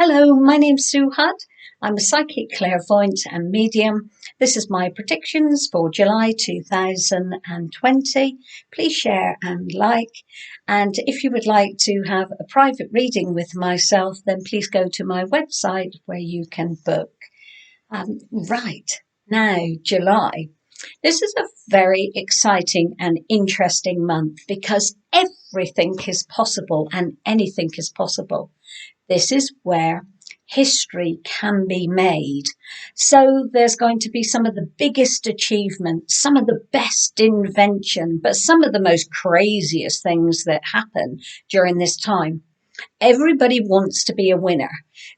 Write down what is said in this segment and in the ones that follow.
Hello, my name's Sue Hudd. I'm a psychic clairvoyant and medium. This is my predictions for July 2020. Please share and like. And if you would like to have a private reading with myself, then please go to my website where you can book. Right, now, July. This is a very exciting and interesting month because everything is possible and anything is possible. This is where history can be made. So there's going to be some of the biggest achievements, some of the best invention, but some of the most craziest things that happen during this time. Everybody wants to be a winner.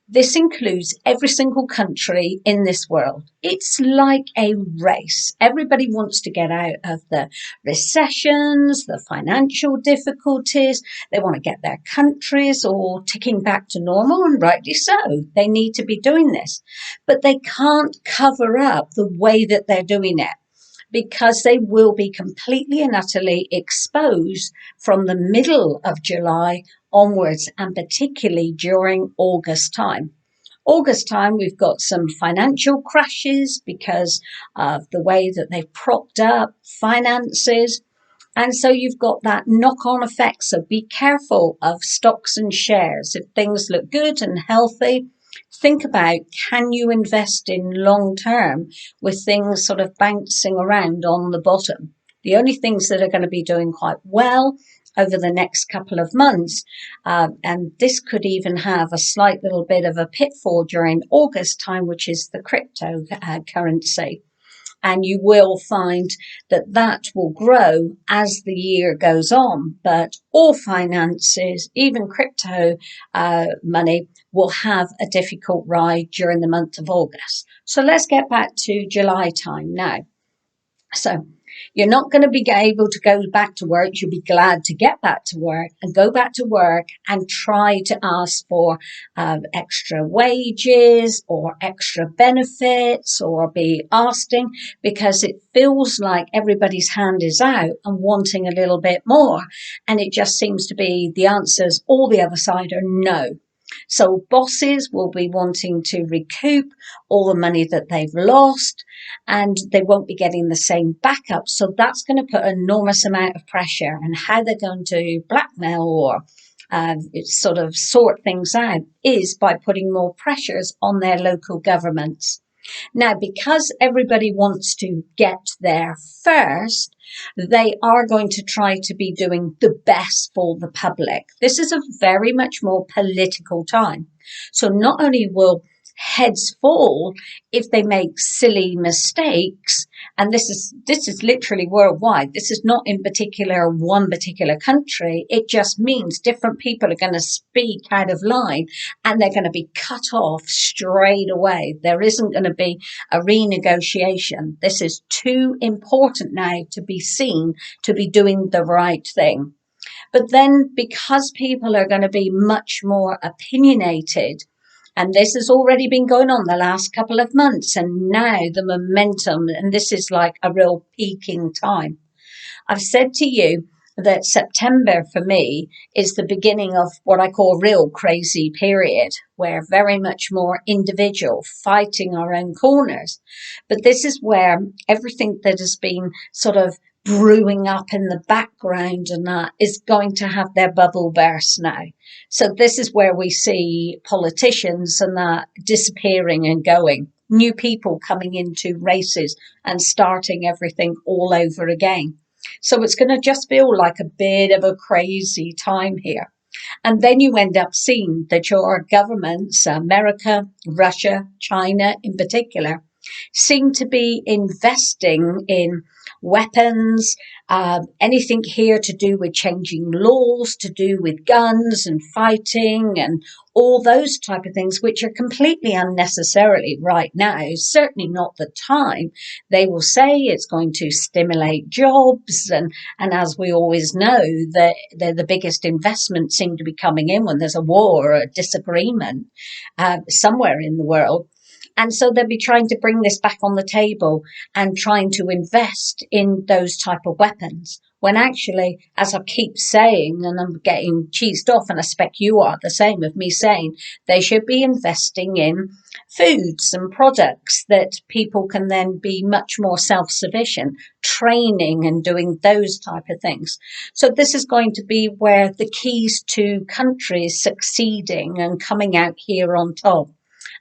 This includes every single country in this world. It's like a race. Everybody wants to get out of the recessions, the financial difficulties. They want to get their countries all ticking back to normal, and rightly so. They need to be doing this. But they can't cover up the way that they're doing it, because they will be completely and utterly exposed from the middle of July onwards, and particularly during August time. August time, we've got some financial crashes because of the way that they've propped up finances. And so you've got that knock-on effect. So be careful of stocks and shares. If things look good and healthy, think about, can you invest in long term with things sort of bouncing around on the bottom? The only things that are going to be doing quite well over the next couple of months, and this could even have a slight little bit of a pitfall during August time, which is the cryptocurrency. And you will find that that will grow as the year goes on. But all finances, even crypto money, will have a difficult ride during the month of August. So let's get back to July time now. So you're not going to be able to go back to work. You'll be glad to get back to work and go back to work and try to ask for extra wages or extra benefits, or be asking, because it feels like everybody's hand is out and wanting a little bit more. And it just seems to be the answers, all the other side are no. So bosses will be wanting to recoup all the money that they've lost, and they won't be getting the same backup. So that's going to put an enormous amount of pressure. And how they're going to blackmail or sort of sort things out is by putting more pressures on their local governments. Now, because everybody wants to get there first, they are going to try to be doing the best for the public. This is a very much more political time. So not only will heads fall if they make silly mistakes, and this is literally worldwide. This is not in particular one particular country. It just means different people are going to speak out of line and they're going to be cut off straight away. There isn't going to be a renegotiation. This is too important now to be seen to be doing the right thing. But then, because people are going to be much more opinionated, and this has already been going on the last couple of months, and now the momentum, and this is like a real peaking time. I've said to you that September for me is the beginning of what I call real crazy period, where very much more individual, fighting our own corners. But this is where everything that has been sort of brewing up in the background and that is going to have their bubble burst now. So this is where we see politicians and that disappearing and going, new people coming into races and starting everything all over again. So it's going to just feel like a bit of a crazy time here. And then you end up seeing that your governments, America, Russia, China in particular, seem to be investing in weapons, anything here to do with changing laws, to do with guns and fighting and all those type of things, which are completely unnecessarily right now, certainly not the time. They will say it's going to stimulate jobs, and as we always know, the biggest investments seem to be coming in when there's a war or a disagreement somewhere in the world. And so they'll be trying to bring this back on the table and trying to invest in those type of weapons. when actually, as I keep saying, and I'm getting cheesed off, and I expect you are the same of me saying, they should be investing in foods and products that people can then be much more self-sufficient, training and doing those type of things. So this is going to be where the keys to countries succeeding and coming out here on top.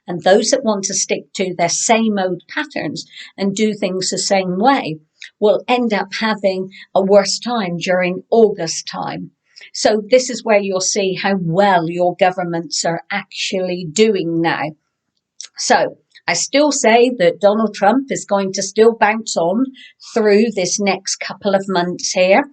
And those that want to stick to their same old patterns and do things the same way will end up having a worse time during August time. So this is where you'll see how well your governments are actually doing now. So I still say that Donald Trump is going to still bounce on through this next couple of months here.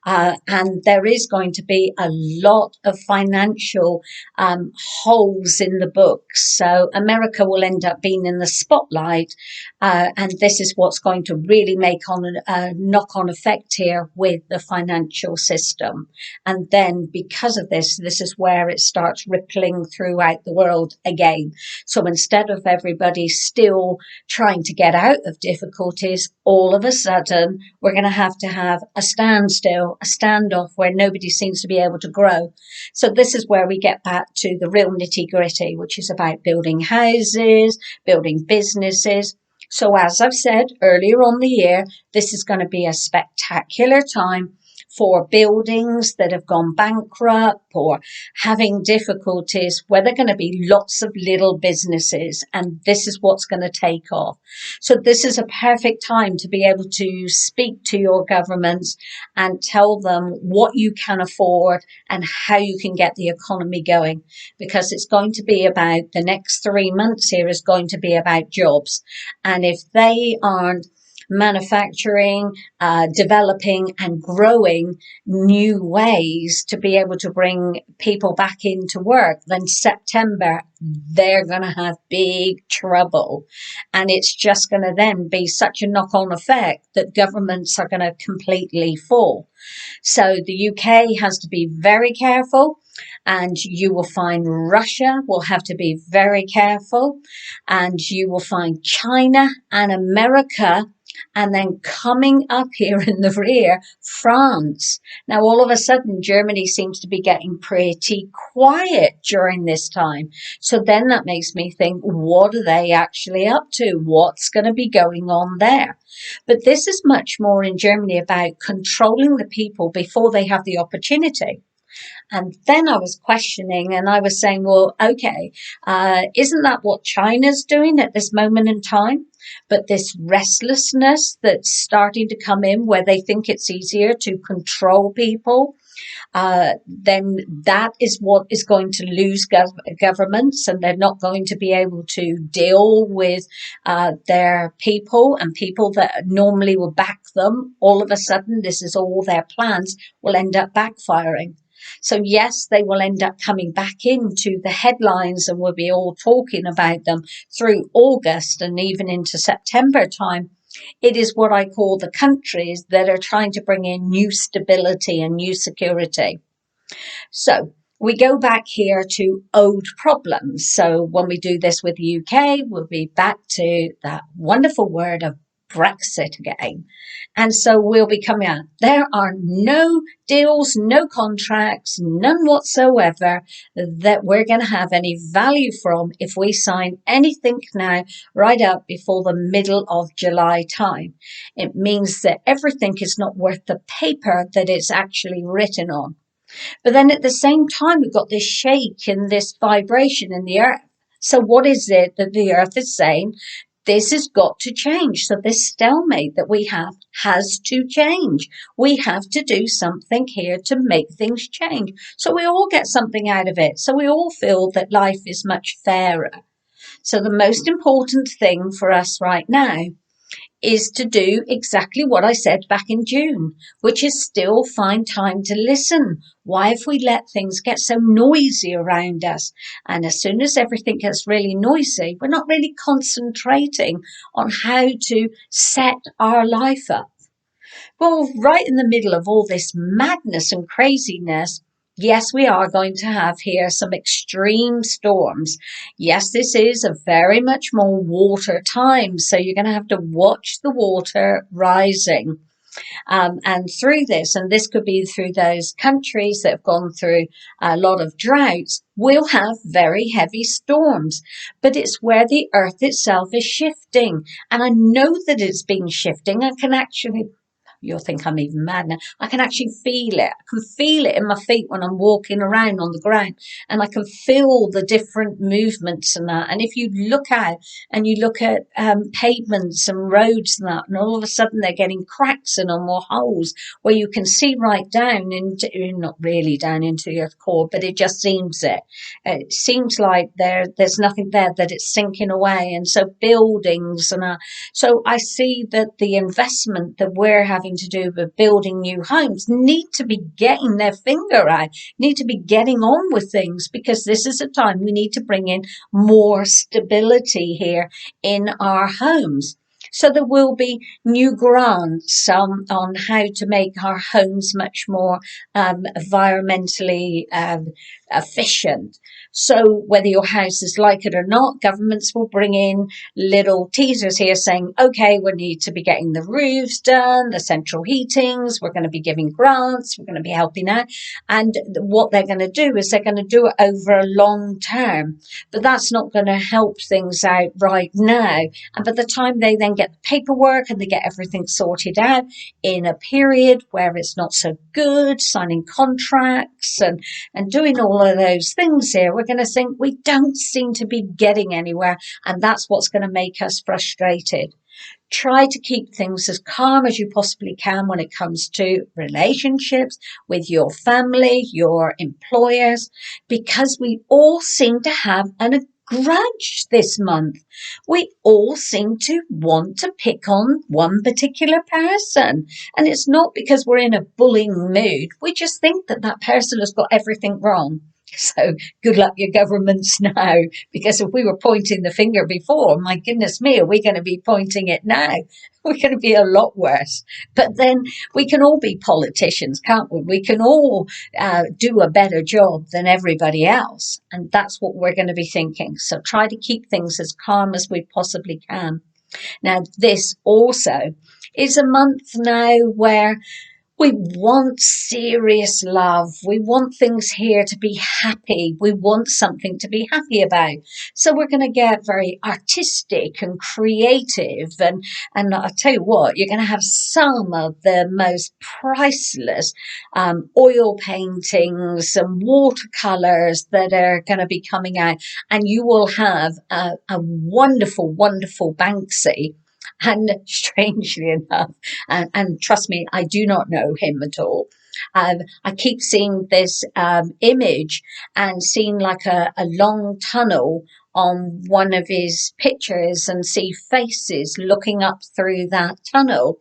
And there is going to be a lot of financial holes in the books. So America will end up being in the spotlight. And this is what's going to really make on a knock-on effect here with the financial system. And then because of this, this is where it starts rippling throughout the world again. So instead of everybody still trying to get out of difficulties, all of a sudden, we're going to have a standstill, a standoff where nobody seems to be able to grow. So this is where we get back to the real nitty gritty, which is about building houses, building businesses. So as I've said earlier on the year, this is going to be a spectacular time for buildings that have gone bankrupt or having difficulties, where there are going to be lots of little businesses, and this is what's going to take off. So this is a perfect time to be able to speak to your governments and tell them what you can afford and how you can get the economy going, because it's going to be about the next 3 months here is going to be about jobs. And if they aren't manufacturing, developing and growing new ways to be able to bring people back into work, then September, they're going to have big trouble. And it's just going to then be such a knock-on effect that governments are going to completely fall. So the UK has to be very careful. And you will find Russia will have to be very careful. And you will find China and America. And then coming up here in the rear, France. Now, all of a sudden, Germany seems to be getting pretty quiet during this time. So then that makes me think, what are they actually up to? What's going to be going on there? But this is much more in Germany about controlling the people before they have the opportunity. And then I was questioning and I was saying, well, okay, isn't that what China's doing at this moment in time? But this restlessness that's starting to come in where they think it's easier to control people, then that is what is going to lose governments, and they're not going to be able to deal with their people and people that normally will back them. All of a sudden, this is all their plans will end up backfiring. So yes, they will end up coming back into the headlines and we'll be all talking about them through August and even into September time. It is what I call the countries that are trying to bring in new stability and new security. So we go back here to old problems. So when we do this with the UK, we'll be back to that wonderful word of Brexit again. And so we'll be coming out. There are no deals, no contracts, none whatsoever that we're going to have any value from if we sign anything now right up before the middle of July time. It means that everything is not worth the paper that it's actually written on. But then at the same time, we've got this shake and this vibration in the earth. So what is it that the earth is saying? This has got to change. So this stalemate that we have has to change. We have to do something here to make things change. So we all get something out of it. So we all feel that life is much fairer. So the most important thing for us right now is to do exactly what I said back in June, which is still find time to listen. Why have we let things get so noisy around us? And as soon as everything gets really noisy, we're not really concentrating on how to set our life up. Well, right in the middle of all this madness and craziness, yes, we are going to have here some extreme storms. Yes, this is a very much more water time, so you're going to have to watch the water rising. And through this, and this could be through those countries that have gone through a lot of droughts, we'll have very heavy storms. But it's where the earth itself is shifting. And I know that it's been shifting. I can actually, you'll think I'm even mad now. I can actually feel it. I can feel it in my feet when I'm walking around on the ground, and I can feel the different movements and that. And if you look out and you look at pavements and roads and that, and all of a sudden they're getting cracks in them or holes where you can see right down into, not really down into the earth core, but it just seems it. It seems like there's nothing there, that it's sinking away. And so buildings and so I see that the investment that we're having to do with building new homes need to be getting their finger out, need to be getting on with things, because this is a time we need to bring in more stability here in our homes. So there will be new grants on how to make our homes much more environmentally efficient. So whether your house is like it or not, governments will bring in little teasers here saying, okay, we need to be getting the roofs done, the central heatings, we're going to be giving grants, we're going to be helping out. And what they're going to do is they're going to do it over a long term. But that's not going to help things out right now. And by the time they then get the paperwork and they get everything sorted out in a period where it's not so good, signing contracts and doing all of those things here, we're going to think we don't seem to be getting anywhere. And that's what's going to make us frustrated. Try to keep things as calm as you possibly can when it comes to relationships with your family, your employers, because we all seem to have a grudge this month. We all seem to want to pick on one particular person. And it's not because we're in a bullying mood. We just think that that person has got everything wrong. So good luck your governments now, because if we were pointing the finger before, my goodness me, are we going to be pointing it now? We're going to be a lot worse. But then we can all be politicians, can't we? We can all do a better job than everybody else. And that's what we're going to be thinking. So try to keep things as calm as we possibly can. Now, this also is a month now where we want serious love. We want things here to be happy. We want something to be happy about. So we're going to get very artistic and creative. And I'll tell you what, you're going to have some of the most priceless oil paintings and watercolors that are going to be coming out. And you will have a wonderful, wonderful Banksy. And strangely enough, and trust me, I do not know him at all. I keep seeing this image and seeing like a long tunnel on one of his pictures and see faces looking up through that tunnel.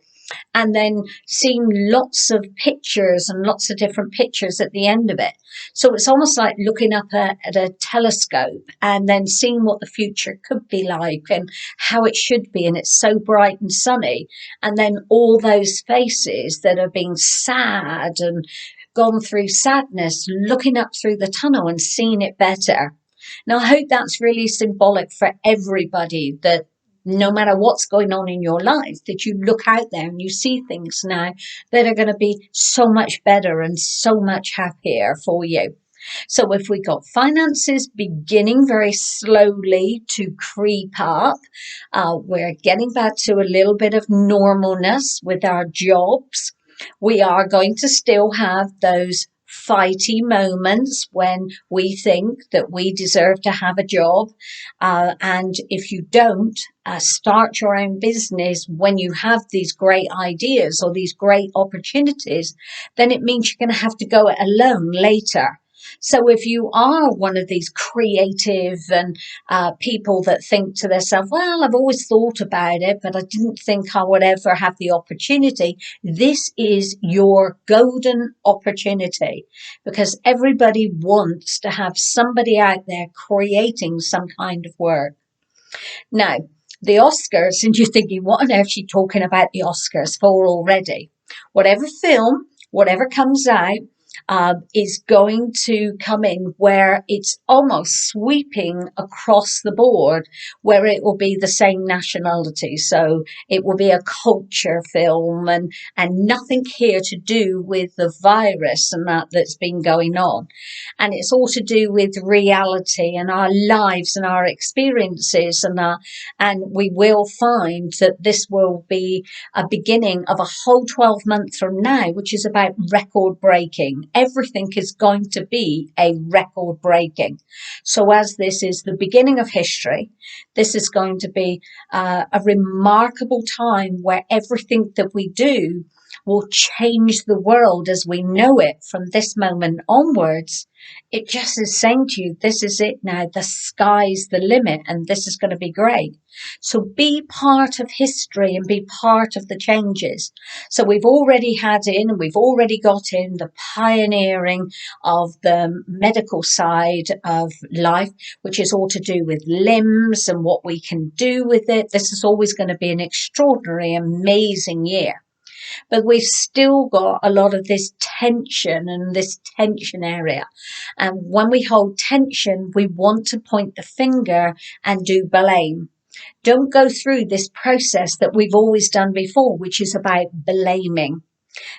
And then seeing lots of pictures and lots of different pictures at the end of it. So it's almost like looking up at a telescope and then seeing what the future could be like and how it should be. And it's so bright and sunny. And then all those faces that have been sad and gone through sadness, looking up through the tunnel and seeing it better. Now, I hope that's really symbolic for everybody, that no matter what's going on in your life, that you look out there and you see things now that are going to be so much better and so much happier for you. So if we got finances beginning very slowly to creep up, we're getting back to a little bit of normalness with our jobs. We are going to still have those fighty moments when we think that we deserve to have a job. And if you don't start your own business when you have these great ideas or these great opportunities, then it means you're going to have to go it alone later. So if you are one of these creative and people that think to themselves, well, I've always thought about it, but I didn't think I would ever have the opportunity, this is your golden opportunity, because everybody wants to have somebody out there creating some kind of work. Now, the Oscars, and you're thinking, what on earth is she talking about the Oscars for already? Whatever film, whatever comes out, is going to come in where it's almost sweeping across the board, where it will be the same nationality. So it will be a culture film and nothing here to do with the virus and that's been going on. And it's all to do with reality and our lives and our experiences and we will find that this will be a beginning of a whole 12 months from now, which is about record breaking. Everything is going to be a record breaking. So as this is the beginning of history, this is going to be a remarkable time where everything that we do will change the world as we know it from this moment onwards. It just is saying to you, this is it now. The sky's the limit and this is going to be great. So be part of history and be part of the changes. So we've already had in and we've already got in the pioneering of the medical side of life, which is all to do with limbs and what we can do with it. This is always going to be an extraordinary, amazing year. But we've still got a lot of this tension and this tension area. And when we hold tension, we want to point the finger and do blame. Don't go through this process that we've always done before, which is about blaming.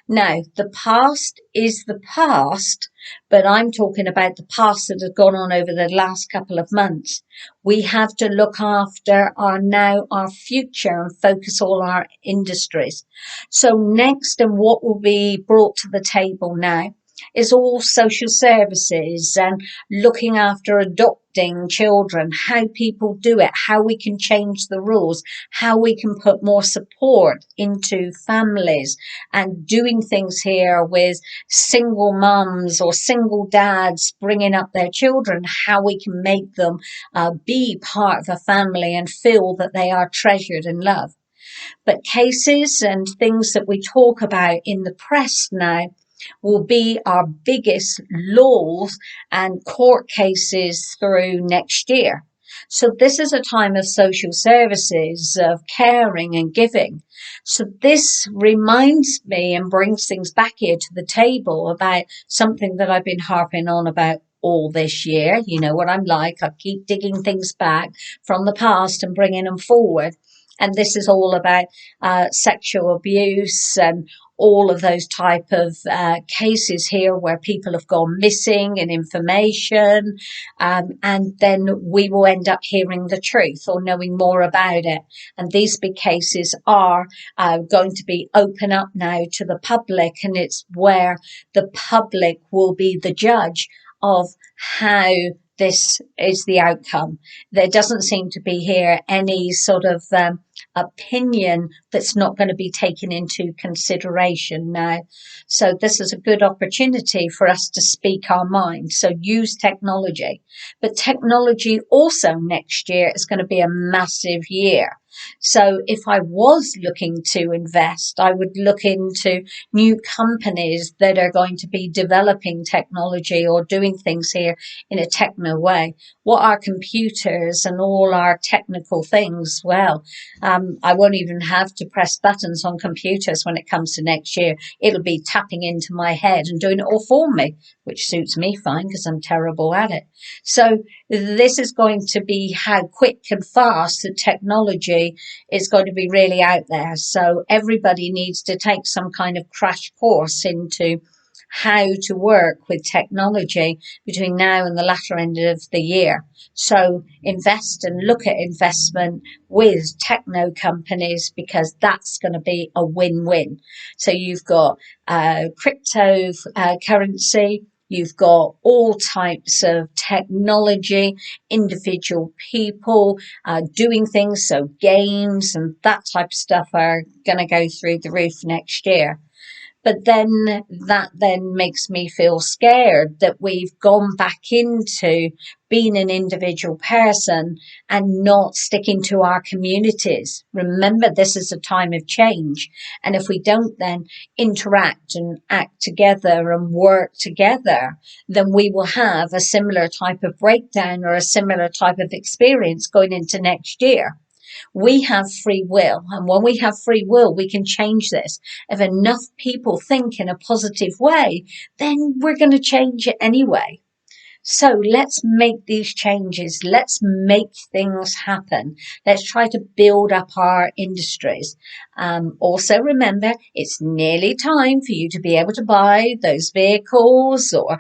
Now, the past is the past, but I'm talking about the past that has gone on over the last couple of months. We have to look after our future and focus all our industries. So next, and what will be brought to the table now, is all social services and looking after adopting children, how people do it, how we can change the rules, how we can put more support into families and doing things here with single mums or single dads bringing up their children, how we can make them be part of a family and feel that they are treasured and loved. But cases and things that we talk about in the press now will be our biggest laws and court cases through next year. So this is a time of social services, of caring and giving. So this reminds me and brings things back here to the table about something that I've been harping on about all this year. You know what I'm like. I keep digging things back from the past and bringing them forward. And this is all about sexual abuse and all of those type of cases here where people have gone missing and information, and then we will end up hearing the truth or knowing more about it. And these big cases are going to be open up now to the public, and it's where the public will be the judge of how this is the outcome. There doesn't seem to be here any sort of opinion that's not going to be taken into consideration now. So this is a good opportunity for us to speak our mind. So use technology. But technology also next year is going to be a massive year. So if I was looking to invest, I would look into new companies that are going to be developing technology or doing things here in a techno way. What are computers and all our technical things? Well, I won't even have to press buttons on computers when it comes to next year. It'll be tapping into my head and doing it all for me, which suits me fine because I'm terrible at it. So this is going to be how quick and fast the technology is going to be really out there. So everybody needs to take some kind of crash course into how to work with technology between now and the latter end of the year. So invest and look at investment with techno companies because that's going to be a win-win. So you've got crypto currency, you've got all types of technology, individual people doing things, so games and that type of stuff are going to go through the roof next year. But then that then makes me feel scared that we've gone back into being an individual person and not sticking to our communities. Remember, this is a time of change. And if we don't then interact and act together and work together, then we will have a similar type of breakdown or a similar type of experience going into next year. We have free will, and when we have free will, we can change this. If enough people think in a positive way, then we're going to change it anyway. So let's make these changes. Let's make things happen. Let's try to build up our industries. Also remember, it's nearly time for you to be able to buy those vehicles or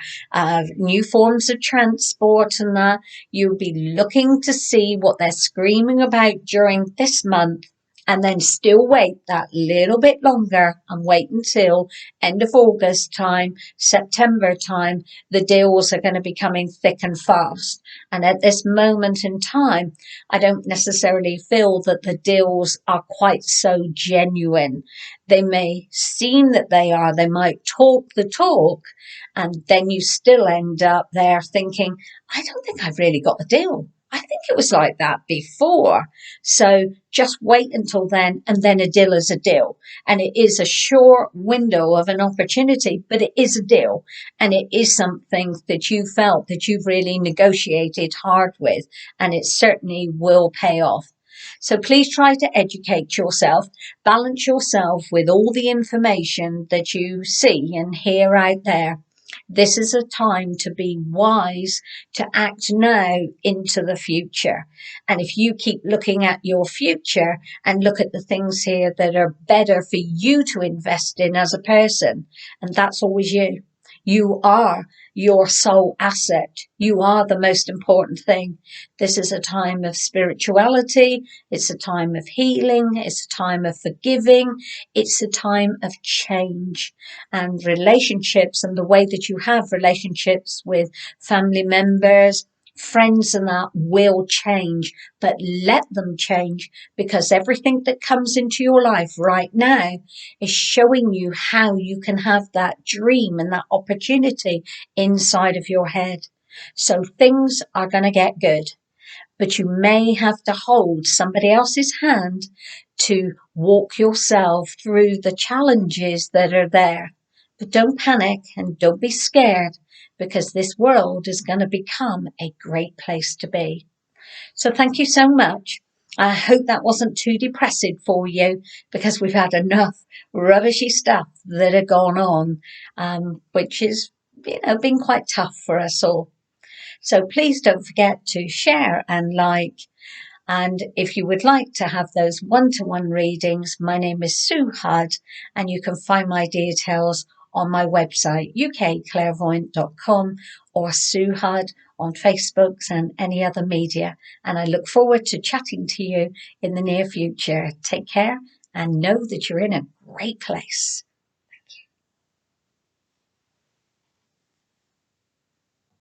new forms of transport, and that you'll be looking to see what they're screaming about during this month, and then still wait that little bit longer and wait until end of August time, September time. The deals are going to be coming thick and fast. And at this moment in time, I don't necessarily feel that the deals are quite so genuine. They may seem that they are. They might talk the talk, and then you still end up there thinking, I don't think I've really got the deal. I think it was like that before. So just wait until then, and then a deal is a deal. And it is a short window of an opportunity, but it is a deal. And it is something that you felt that you've really negotiated hard with, and it certainly will pay off. So please try to educate yourself, balance yourself with all the information that you see and hear out there. This is a time to be wise, to act now into the future. And if you keep looking at your future and look at the things here that are better for you to invest in as a person, and that's always you. You are your sole asset. You are the most important thing. This is a time of spirituality. It's a time of healing. It's a time of forgiving. It's a time of change, and relationships, and the way that you have relationships with family members, friends, and that will change, but let them change, because everything that comes into your life right now is showing you how you can have that dream and that opportunity inside of your head. So things are going to get good, but you may have to hold somebody else's hand to walk yourself through the challenges that are there. But don't panic and don't be scared, because this world is going to become a great place to be. So thank you so much. I hope that wasn't too depressing for you, because we've had enough rubbishy stuff that had gone on, which is, been quite tough for us all. So please don't forget to share and like. And if you would like to have those one-to-one readings, my name is Sue Hudd, and you can find my details on my website, ukclairvoyant.com, or Sue Hudd on Facebook and any other media. And I look forward to chatting to you in the near future. Take care and know that you're in a great place.